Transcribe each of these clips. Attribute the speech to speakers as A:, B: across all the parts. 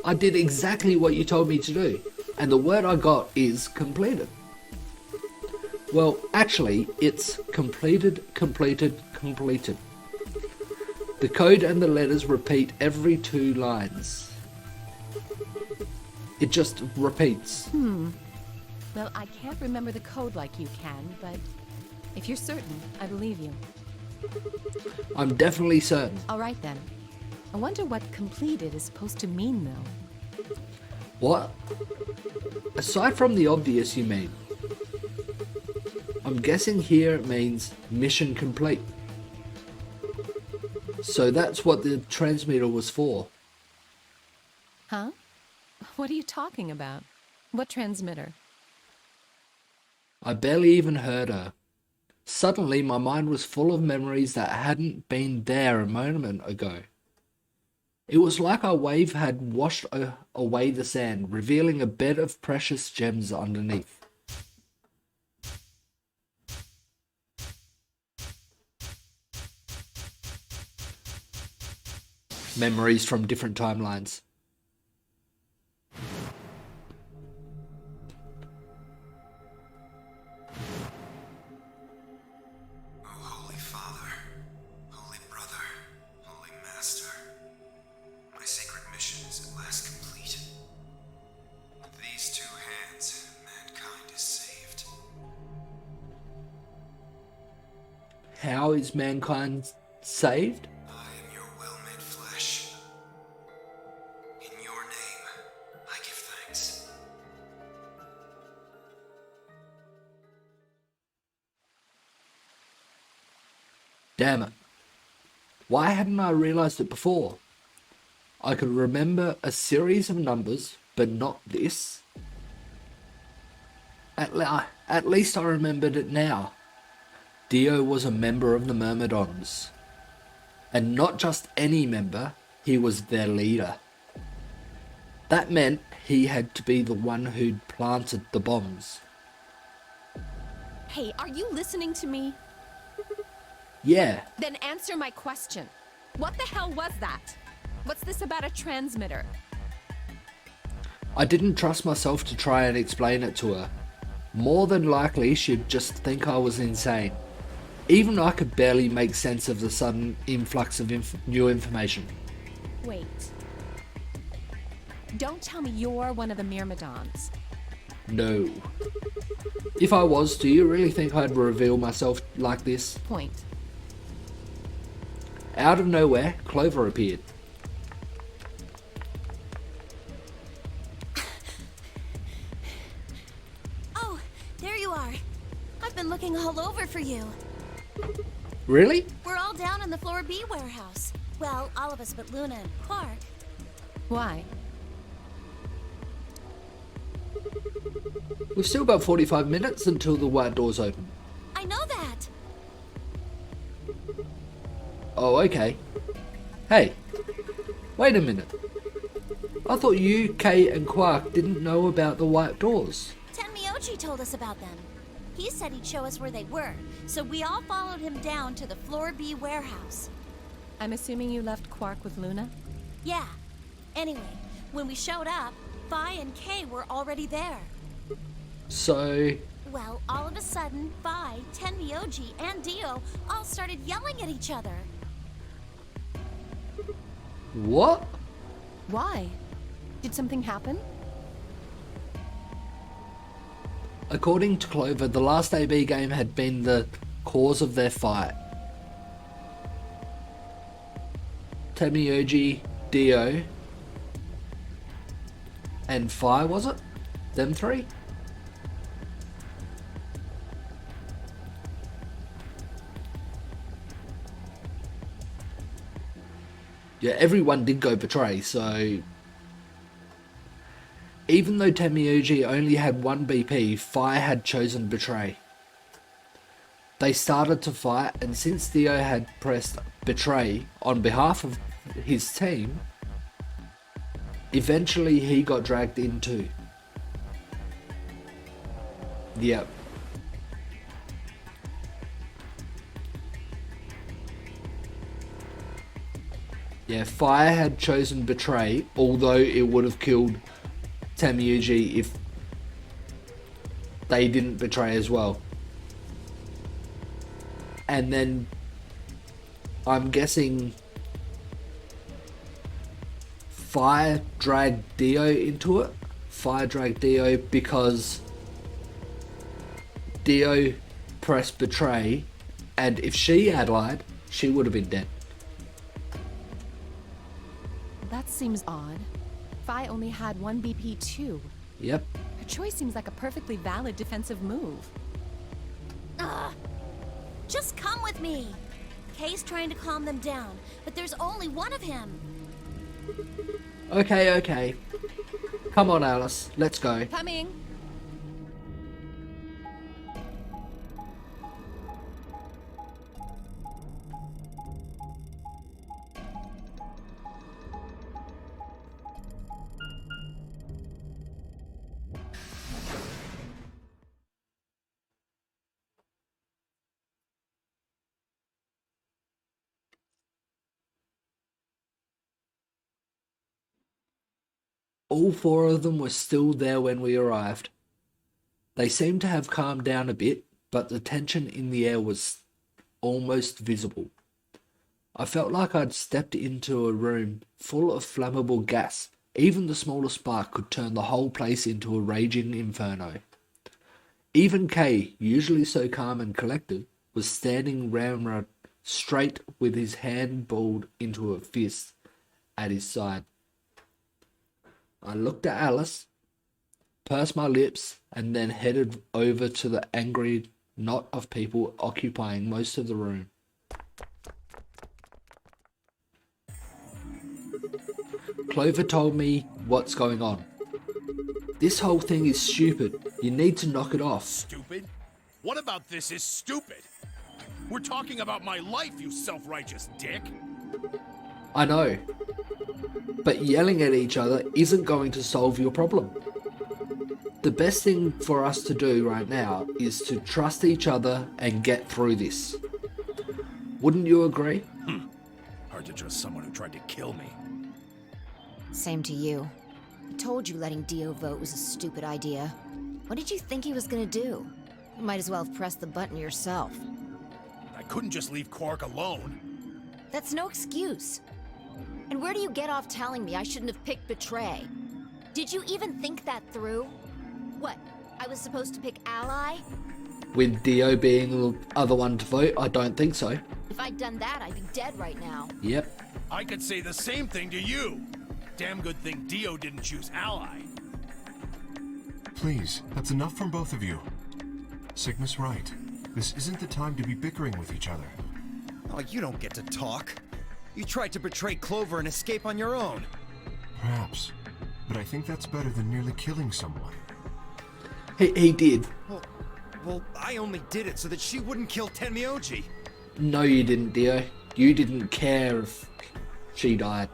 A: I did exactly what you told me to do, and the word I got is completed. Well, actually, it's completed, completed, completed. The code and the letters repeat every 2 lines. It just repeats.
B: Well, I can't remember the code like you can, but if you're certain, I believe you.
A: I'm definitely certain.
B: All right then. I wonder what completed is supposed to mean, though.
A: What? Aside from the obvious, you mean? I'm guessing here it means mission complete. So that's what the transmitter was for.
B: Huh? What are you talking about? What transmitter?
A: I barely even heard her. Suddenly my mind was full of memories that hadn't been there a moment ago. It was like a wave had washed away the sand, revealing a bed of precious gems underneath. Memories from different timelines.
C: O Holy Father, Holy Brother, Holy Master, my sacred mission is at last complete. With these 2 hands, mankind is saved.
A: How is mankind saved?
C: I am your will made flesh. In your name, I give thanks.
A: Damn it. Why hadn't I realized it before? I could remember a series of numbers, but not this. At least I remembered it now. Dio was a member of the Myrmidons. And not just any member, he was their leader. That meant he had to be the one who'd planted the bombs.
B: Hey, are you listening to me?
A: Yeah,
B: Then answer my question. What the hell was that? What's this about a transmitter?
A: I didn't trust myself to try and explain it to her. More than likely she'd just think I was insane. Even I could barely make sense of the sudden influx of new information.
B: Wait. Don't tell me you're one of the Myrmidons.
A: No. If I was, do you really think I'd reveal myself like this?
B: Point.
A: Out of nowhere, Clover appeared.
D: Oh, there you are. I've been looking all over for you.
A: Really?
D: We're all down in the Floor B warehouse. Well, all of us but Luna and Quark.
B: Why?
A: We've still got 45 minutes until the white doors open.
D: I know that.
A: Oh, okay. Hey, wait a minute. I thought you, Kay, and Quark didn't know about the white doors.
D: Tenmyoji told us about them. He said he'd show us where they were, so we all followed him down to the Floor B warehouse.
B: I'm assuming you left Quark with Luna?
D: Yeah. Anyway, when we showed up, Phi and Kay were already there.
A: So,
D: Well, all of a sudden, Phi, Tenmyoji, and Dio all started yelling at each other.
A: what?
B: Why? Did something happen?
A: According to Clover, the last AB game had been the cause of their fight. Tenmyoji, Dio, and Phi, was it? Them 3? Yeah, everyone did go betray, so... Even though Tenmyoji only had 1 BP, Phi had chosen betray. They started to fight, and since Dio had pressed betray on behalf of his team, eventually he got dragged in too. Yep. Yeah, Fire had chosen Betray, although it would have killed Tamiuji if they didn't betray as well. And then I'm guessing Fire dragged Dio into it. Fire dragged Dio because Dio pressed Betray, and if she had lied, she would have been dead.
B: That seems odd. Fi only had one BP too.
A: Yep.
B: Her choice seems like a perfectly valid defensive move.
D: Ugh. Just come with me. Kay's trying to calm them down, but there's only one of him.
A: Okay. Come on, Alice. Let's go.
B: Coming!
A: All four of them were still there when we arrived. They seemed to have calmed down a bit, but the tension in the air was almost visible. I felt like I'd stepped into a room full of flammable gas. Even the smallest spark could turn the whole place into a raging inferno. Even Kay, usually so calm and collected, was standing ramrod straight with his hand balled into a fist at his side. I looked at Alice, pursed my lips, and then headed over to the angry knot of people occupying most of the room. Clover told me what's going on. This whole thing is stupid. You need to knock it off.
E: Stupid? What about this is stupid? We're talking about my life, you self-righteous dick.
A: I know. But yelling at each other isn't going to solve your problem. The best thing for us to do right now is to trust each other and get through this. Wouldn't you agree?
E: Hard to trust someone who tried to kill me.
F: Same to you. I told you letting Dio vote was a stupid idea. What did you think he was gonna do? You might as well have pressed the button yourself.
E: I couldn't just leave Quark alone.
F: That's no excuse. And where do you get off telling me I shouldn't have picked Betray? Did you even think that through? What, I was supposed to pick Ally?
A: With Dio being the other one to vote, I don't think so.
F: If I'd done that, I'd be dead right now.
A: Yep.
E: I could say the same thing to you. Damn good thing Dio didn't choose Ally.
G: Please, that's enough from both of you. Sigma's right. This isn't the time to be bickering with each other.
H: Oh, you don't get to talk. You tried to betray Clover and escape on your own.
G: Perhaps. But I think that's better than nearly killing someone.
A: He did.
H: Well, I only did it so that she wouldn't kill Tenmyoji.
A: No, you didn't, Dio. You didn't care if she died.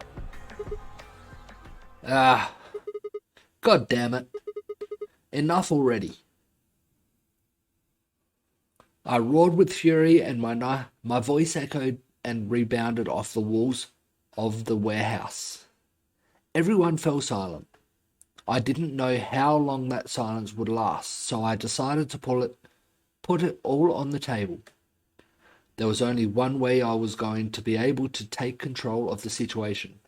A: God damn it. Enough already. I roared with fury and my voice echoed and rebounded off the walls of the warehouse. Everyone fell silent. I didn't know how long that silence would last, so I decided to put it all on the table. There was only one way I was going to be able to take control of the situation.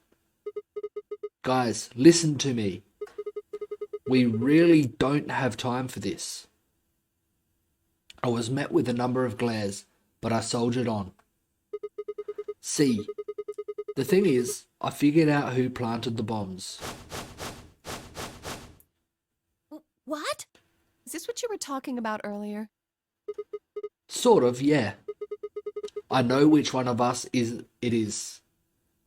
A: Guys, listen to me. We really don't have time for this. I was met with a number of glares, but I soldiered on. See, the thing is, I figured out who planted the bombs.
D: What?
B: Is this what you were talking about earlier?
A: Sort of, yeah. I know which one of us it is.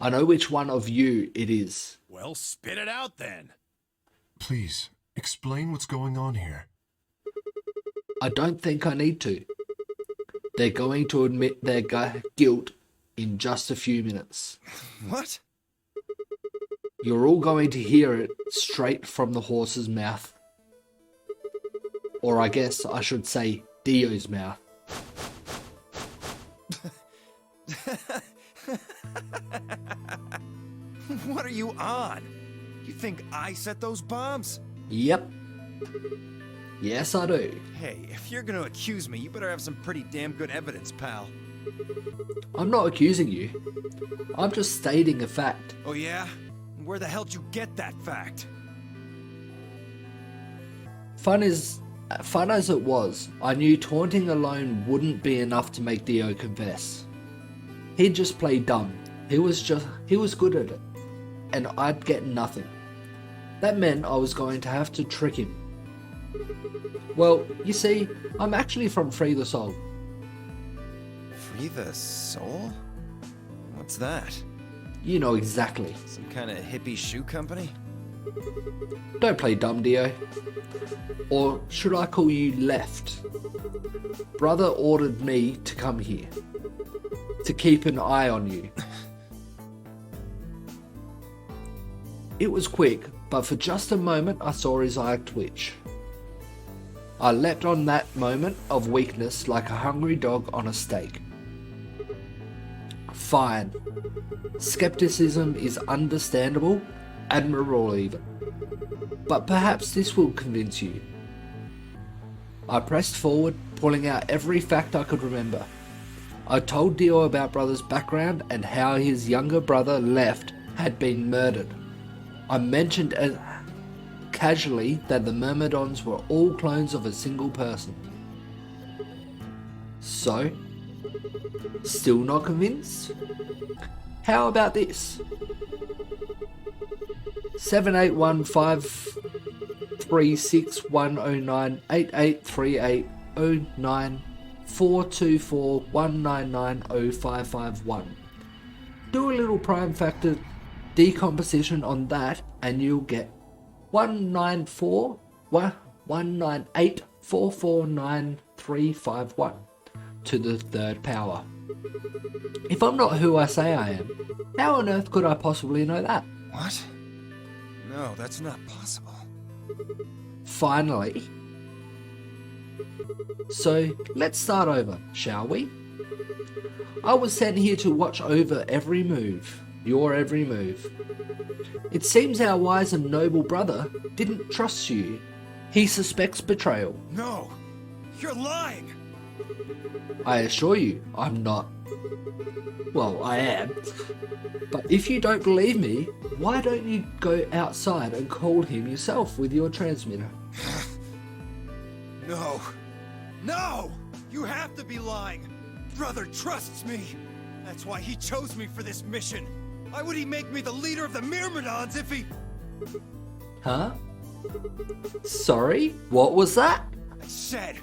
A: I know which one of you it is.
E: Well, spit it out then.
G: Please, explain what's going on here.
A: I don't think I need to. They're going to admit their guilt in just a few minutes.
H: What?
A: You're all going to hear it straight from the horse's mouth. Or I guess I should say Dio's mouth.
H: What are you on? You think I set those bombs?
A: Yep. Yes, I do.
H: Hey, if you're gonna accuse me, you better have some pretty damn good evidence, pal.
A: I'm not accusing you. I'm just stating a fact.
H: Oh yeah? Where the hell'd you get that fact?
A: Fun as it was, I knew taunting alone wouldn't be enough to make Dio confess. He'd just play dumb. He was good at it, and I'd get nothing. That meant I was going to have to trick him. Well, you see, I'm actually from Free the Soul.
H: Free the Soul? What's that?
A: You know exactly.
H: Some kind of hippie shoe company?
A: Don't play dumb, Dio. Or should I call you Left? Brother ordered me to come here. To keep an eye on you. It was quick, but for just a moment I saw his eye twitch. I leapt on that moment of weakness like a hungry dog on a steak. Fine. Skepticism is understandable, admirable even. But perhaps this will convince you. I pressed forward, pulling out every fact I could remember. I told Dio about Brother's background and how his younger brother, Left, had been murdered. I mentioned casually that the Myrmidons were all clones of a single person. So, still not convinced? How about this? 7815361098838094241990551. Do a little prime factor decomposition on that and you'll get 198449351 to the third power. If I'm not who I say I am, how on earth could I possibly know that?
H: What? No, that's not possible.
A: Finally. So, let's start over, shall we? I was sent here to watch over every move, your every move. It seems our wise and noble brother didn't trust you. He suspects betrayal.
H: No! You're lying!
A: I assure you, I'm not. Well, I am. But if you don't believe me, why don't you go outside and call him yourself with your transmitter?
H: No! No! You have to be lying! Brother trusts me! That's why he chose me for this mission! Why would he make me the leader of the Myrmidons if he...
A: Huh? Sorry? What was that?
H: I said,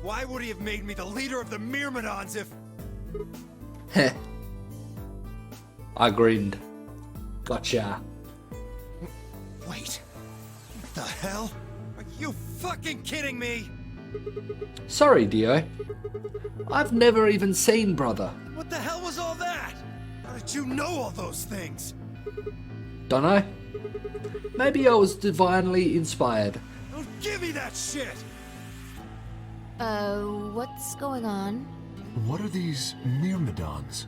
H: why would he have made me the leader of the Myrmidons if...
A: Heh. I grinned. Gotcha.
H: Wait. What the hell? Are you fucking kidding me?
A: Sorry, Dio. I've never even seen Brother.
H: What the hell was all that? How did you know all those things?
A: Dunno. Maybe I was divinely inspired.
H: Don't give me that shit!
F: What's going on?
G: What are these Myrmidons?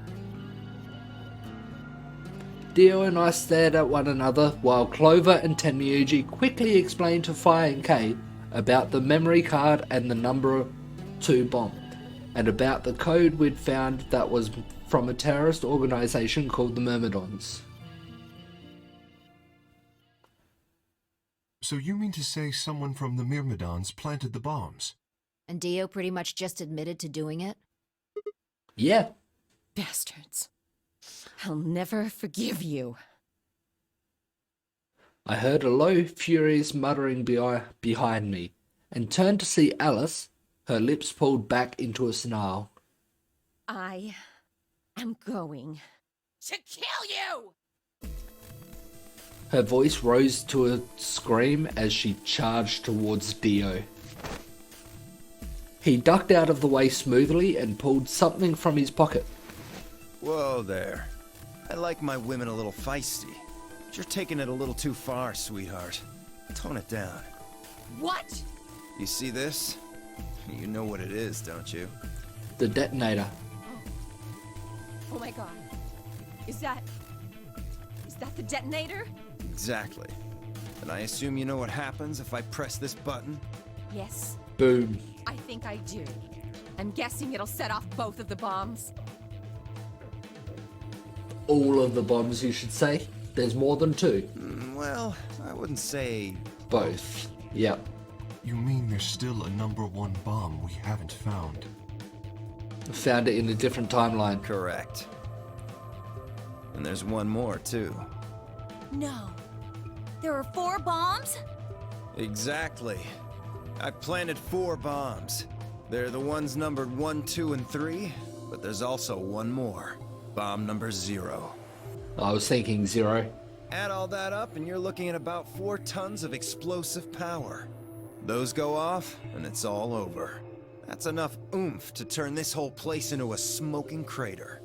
A: Dio and I stared at one another while Clover and Tenmyuji quickly explained to Fire and Kay about the memory card and the number 2 bomb, and about the code we'd found that was from a terrorist organization called the Myrmidons.
G: So you mean to say someone from the Myrmidons planted the bombs?
F: And Dio pretty much just admitted to doing it?
A: Yeah.
B: Bastards. I'll never forgive you.
A: I heard a low, furious muttering behind me, and turned to see Alice, her lips pulled back into a snarl.
B: I am going to kill you!
A: Her voice rose to a scream as she charged towards Dio. He ducked out of the way smoothly and pulled something from his pocket.
H: Whoa there. I like my women a little feisty. But you're taking it a little too far, sweetheart. Tone it down.
B: What?
H: You see this? You know what it is, don't you?
A: The detonator.
B: Oh my god. Is that Is that the detonator?
C: Exactly. And I assume you know what happens if I press this button?
B: Yes,
A: Boom.
B: I think I do. I'm guessing it'll set off both of the bombs.
A: All of the bombs, you should say. There's more than two.
C: Well, I wouldn't say...
A: Both. Yep.
G: You mean there's still a number 1 bomb we haven't found?
A: Found it in a different timeline.
C: Correct. And there's one more, too.
D: No. There are 4 bombs?
C: Exactly. I planted 4 bombs. They're the ones numbered 1, 2, and 3, but there's also one more. Bomb number 0.
A: I was thinking 0.
C: Add all that up and you're looking at about 4 tons of explosive power. Those go off and it's all over. That's enough oomph to turn this whole place into a smoking crater.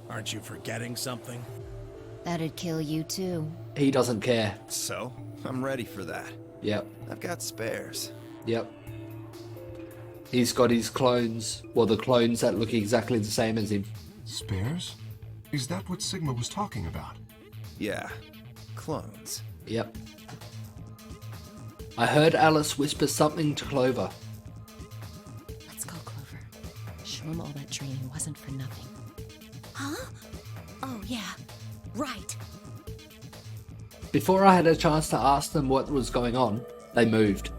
E: Aren't you forgetting something?
F: That'd kill you too.
A: He doesn't care.
C: So, I'm ready for that.
A: Yep.
C: I've got spares.
A: Yep. He's got his clones. Well, the clones that look exactly the same as him.
G: Spares? Is that what Sigma was talking about?
C: Yeah, clones.
A: Yep. I heard Alice whisper something to Clover.
B: Let's go, Clover. Show him all that training wasn't for nothing.
D: Huh? Oh, yeah. Right.
A: Before I had a chance to ask them what was going on, they moved.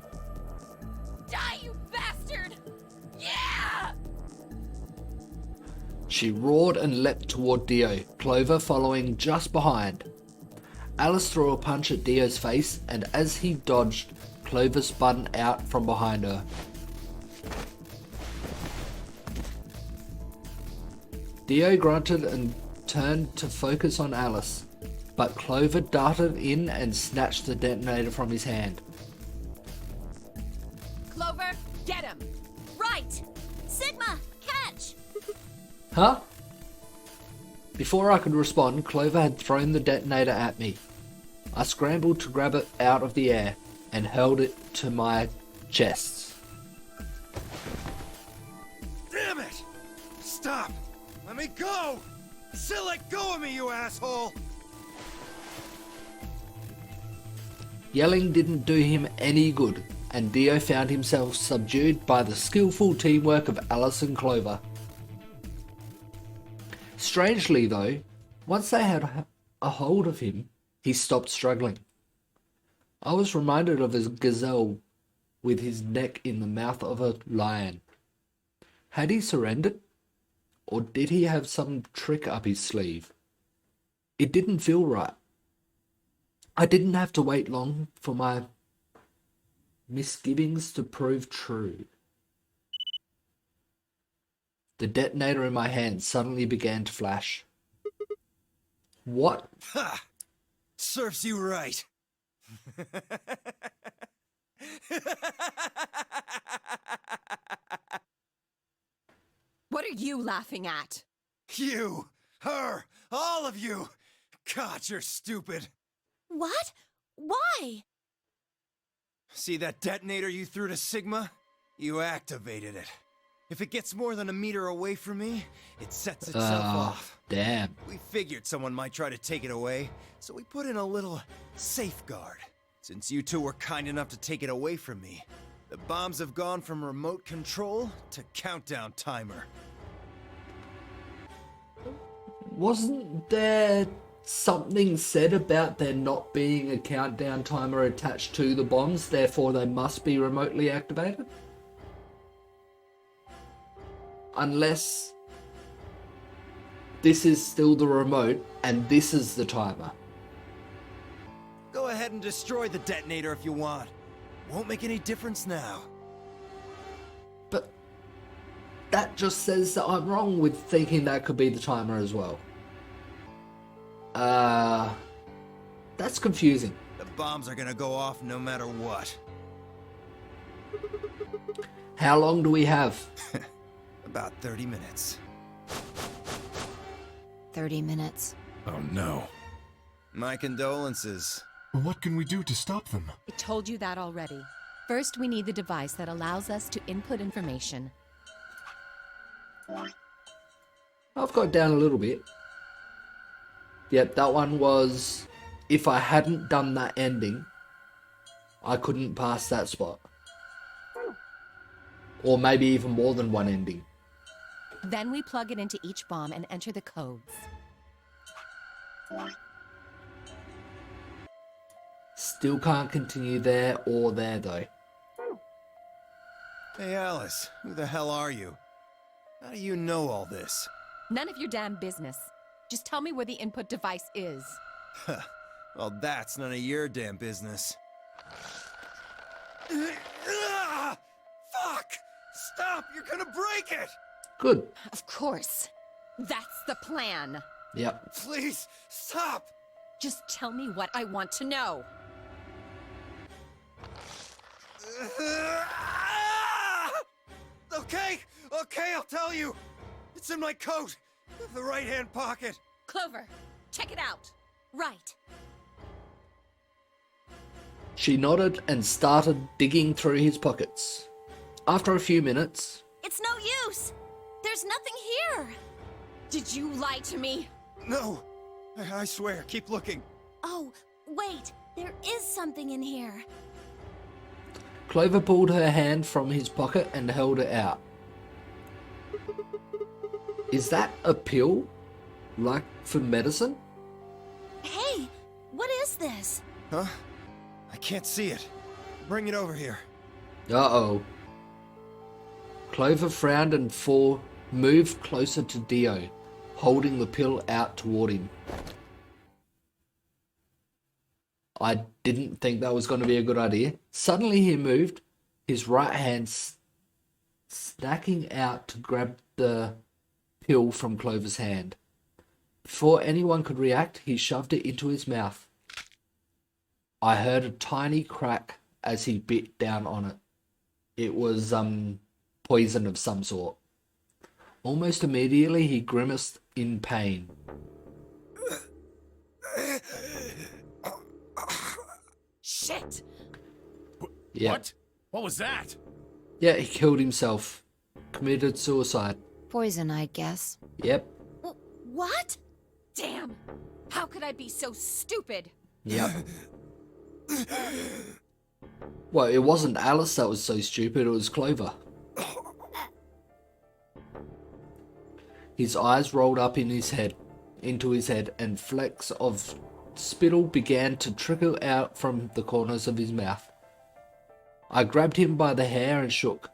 B: Die, you bastard! Yeah!
A: She roared and leapt toward Dio, Clover following just behind. Alice threw a punch at Dio's face, and as he dodged, Clover spun out from behind her. Dio grunted and turned to focus on Alice, but Clover darted in and snatched the detonator from his hand.
B: Clover, get him!
D: Right! Sigma, catch!
A: Huh? Before I could respond, Clover had thrown the detonator at me. I scrambled to grab it out of the air and held it to my chest.
H: Damn it! Stop! Let me go! Still let go of me, you asshole!
A: Yelling didn't do him any good, and Dio found himself subdued by the skillful teamwork of Alice and Clover. Strangely though, once they had a hold of him, he stopped struggling. I was reminded of a gazelle with his neck in the mouth of a lion. Had he surrendered? Or did he have some trick up his sleeve? It didn't feel right. I didn't have to wait long for my misgivings to prove true. The detonator in my hand suddenly began to flash. What?
H: Ha! Serves you right.
B: What are you laughing at?
H: You, her, all of you. God, you're stupid.
D: What? Why?
C: See that detonator you threw to Sigma? You activated it. If it gets more than a meter away from me, it sets itself off.
A: Damn.
C: We figured someone might try to take it away, so we put in a little safeguard. Since you two were kind enough to take it away from me, the bombs have gone from remote control to countdown timer.
A: Wasn't there something said about there not being a countdown timer attached to the bombs, therefore they must be remotely activated? Unless this is still the remote and this is the timer.
C: Go ahead and destroy the detonator if you want. Won't make any difference now.
A: But that just says that I'm wrong with thinking that could be the timer as well. That's confusing.
C: The bombs are gonna go off no matter what.
A: How long do we have?
C: About 30 minutes.
F: 30 minutes.
E: Oh no.
C: My condolences.
G: What can we do to stop them?
B: I told you that already. First, we need the device that allows us to input information.
A: I've got down a little bit. Yep, that one was if I hadn't done that ending, I couldn't pass that spot. Or maybe even more than one ending.
B: Then we plug it into each bomb and enter the codes.
A: Still can't continue there or there though.
H: Hey, Alice, who the hell are you? How do you know all this?
B: None of your damn business. Just tell me where the input device is.
H: Well, that's none of your damn business. Fuck! Stop! You're gonna break it!
A: Good.
B: Of course. That's the plan.
A: Yep.
H: Please, stop!
B: Just tell me what I want to know.
H: Okay, I'll tell you. It's in my coat, the right-hand pocket.
B: Clover, check it out.
D: Right.
A: She nodded and started digging through his pockets. After a few minutes,
D: It's no use. There's nothing here.
B: Did you lie to me?
H: No, I swear, keep looking.
D: Oh, wait. There is something in here.
A: Clover pulled her hand from his pocket and held it out. Is that a pill? Like for medicine?
D: Hey, what is this?
H: Huh? I can't see it. Bring it over here.
A: Uh-oh. Clover frowned and moved closer to Dio, holding the pill out toward him. I didn't think that was going to be a good idea. Suddenly he moved, his right hand snacking out to grab the pill from Clover's hand. Before anyone could react, he shoved it into his mouth. I heard a tiny crack as he bit down on it. It was, poison of some sort. Almost immediately, he grimaced in pain.
B: Shit!
A: Yeah.
E: What? What was that?
A: Yeah, he killed himself. Committed suicide.
F: Poison, I guess.
A: Yep.
D: What?
B: Damn! How could I be so stupid?
A: Yep. Well, it wasn't Alice that was so stupid, it was Clover. His eyes rolled up into his head, and flecks of spittle began to trickle out from the corners of his mouth. I grabbed him by the hair and shook.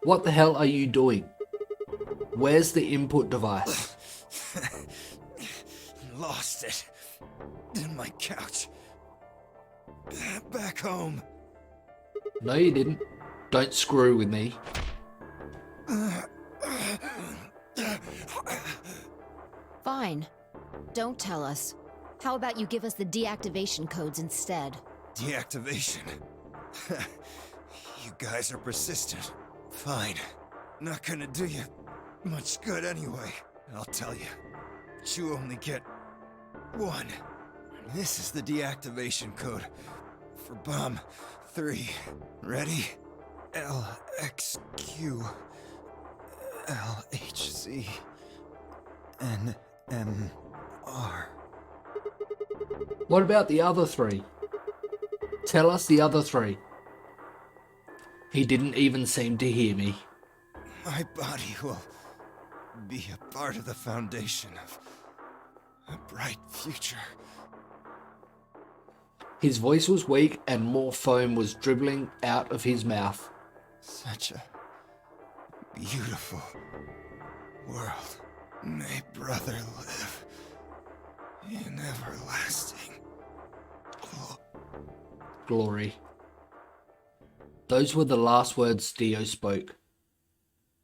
A: What the hell are you doing? Where's the input device?
H: Lost it. In my couch. Back home.
A: No, you didn't. Don't screw with me.
F: Fine. Don't tell us. How about you give us the deactivation codes instead?
H: Deactivation. You guys are persistent. Fine. Not gonna do you much good anyway. I'll tell you. But you only get one. This is the deactivation code for bomb 3. Ready? LXQ LHC NMR.
A: What about the other 3? Tell us the other 3. He didn't even seem to hear me.
H: My body will be a part of the foundation of a bright future.
A: His voice was weak and more foam was dribbling out of his mouth.
H: Such a beautiful world. May brother live in everlasting
A: Glory. Those were the last words Dio spoke.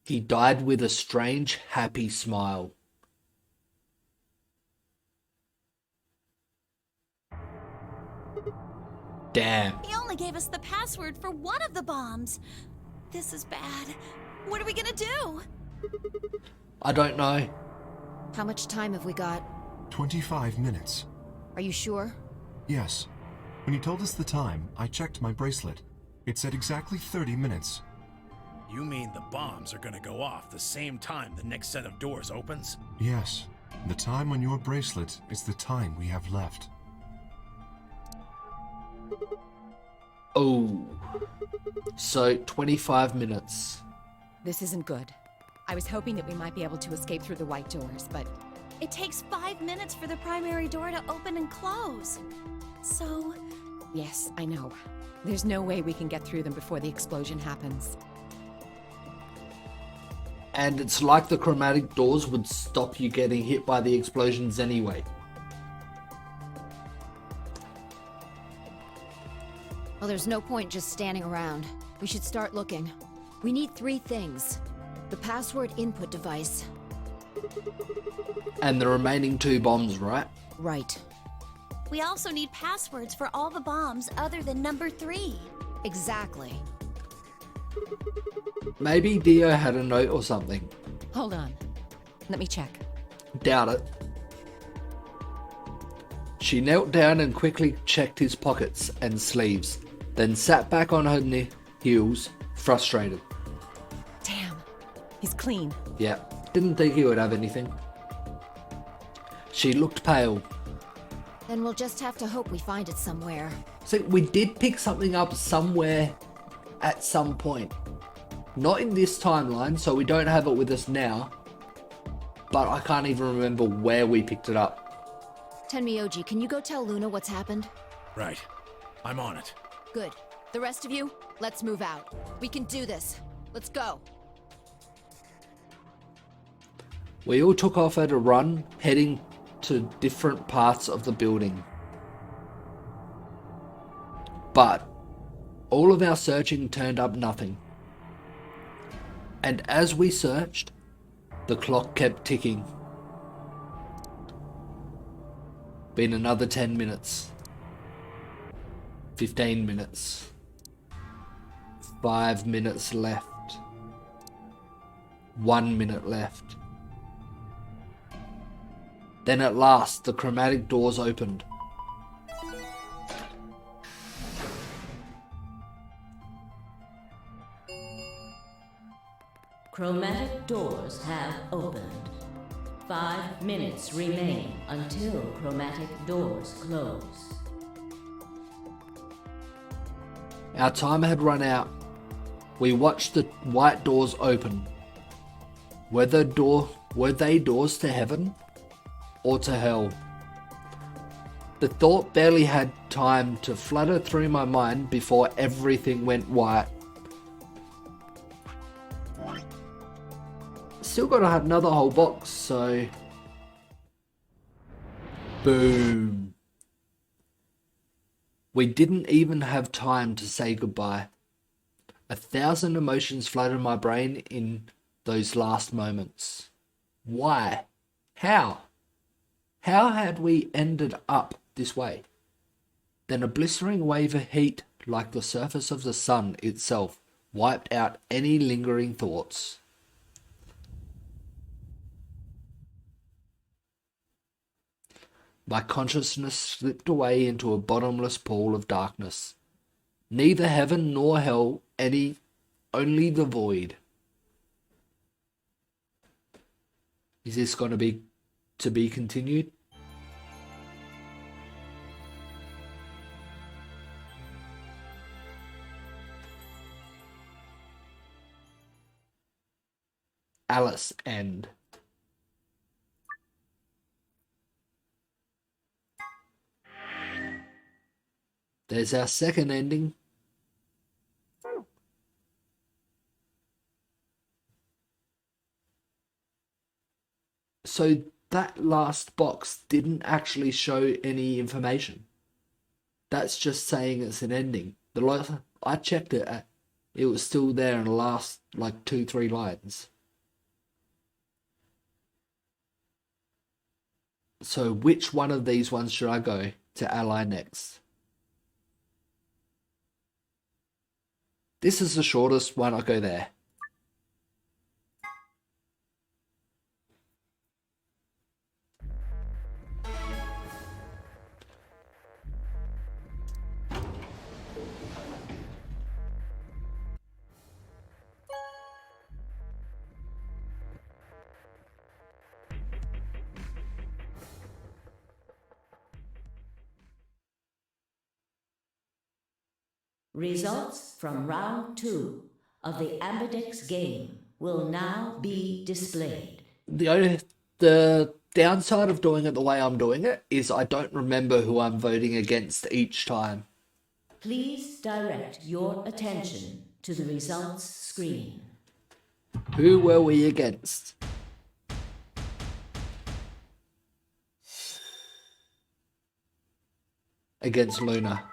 A: He died with a strange, happy smile. Damn.
D: He only gave us the password for one of the bombs. This is bad. What are we gonna do?
A: I don't know.
F: How much time have we got?
G: 25 minutes.
F: Are you sure?
G: Yes. When you told us the time, I checked my bracelet. It said exactly 30 minutes.
E: You mean the bombs are gonna go off the same time the next set of doors opens?
G: Yes. The time on your bracelet is the time we have left.
A: Oh. So, 25 minutes.
B: This isn't good. I was hoping that we might be able to escape through the white doors, but
D: It takes 5 minutes for the primary door to open and close. So,
B: yes, I know. There's no way we can get through them before the explosion happens.
A: And it's like the chromatic doors would stop you getting hit by the explosions anyway.
F: Well, there's no point just standing around. We should start looking. We need 3 things. The password input device.
A: And the remaining 2 bombs, right?
F: Right.
D: we also need passwords for all the bombs other than number 3.
F: Exactly.
A: Maybe Dio had a note or something.
B: Hold on. Let me check.
A: Doubt it. She knelt down and quickly checked his pockets and sleeves, then sat back on her heels, frustrated.
B: Damn. He's clean.
A: Yeah, didn't think he would have anything. She looked pale.
F: Then we'll just have to hope we find it somewhere.
A: So we did pick something up somewhere at some point. Not in this timeline, so we don't have it with us now. But I can't even remember where we picked it up.
F: Tenmyoji, can you go tell Luna what's happened?
E: Right. I'm on it.
F: Good. The rest of you, let's move out. We can do this. Let's go.
A: We all took off at a run, heading to different parts of the building. But all of our searching turned up nothing. And as we searched, the clock kept ticking. Been another 10 minutes. 15 minutes. 5 minutes left. 1 minute left. Then at last, the chromatic doors opened.
I: Chromatic doors have opened. 5 minutes remain until chromatic doors close.
A: Our time had run out. We watched the white doors open. Were they doors to heaven or to hell? The thought barely had time to flutter through my mind before everything went white. Still gotta have another whole box, so... Boom. We didn't even have time to say goodbye. 1,000 emotions flooded my brain in those last moments. Why? How? How had we ended up this way? Then a blistering wave of heat, like the surface of the sun itself, wiped out any lingering thoughts. My consciousness slipped away into a bottomless pool of darkness. Neither heaven nor hell, only the void. Is this going to be continued? Alice End. There's our second ending. So that last box didn't actually show any information. That's just saying it's an ending. I checked it. It was still there in the last like 2-3 lines. So which one of these ones should I go to ally next? This is the shortest one, I'll go there.
I: Results from round 2 of the Ambidex game will now be displayed.
A: The downside of doing it the way I'm doing it is I don't remember who I'm voting against each time.
I: Please direct your attention to the results screen.
A: Who were we against? Against Luna.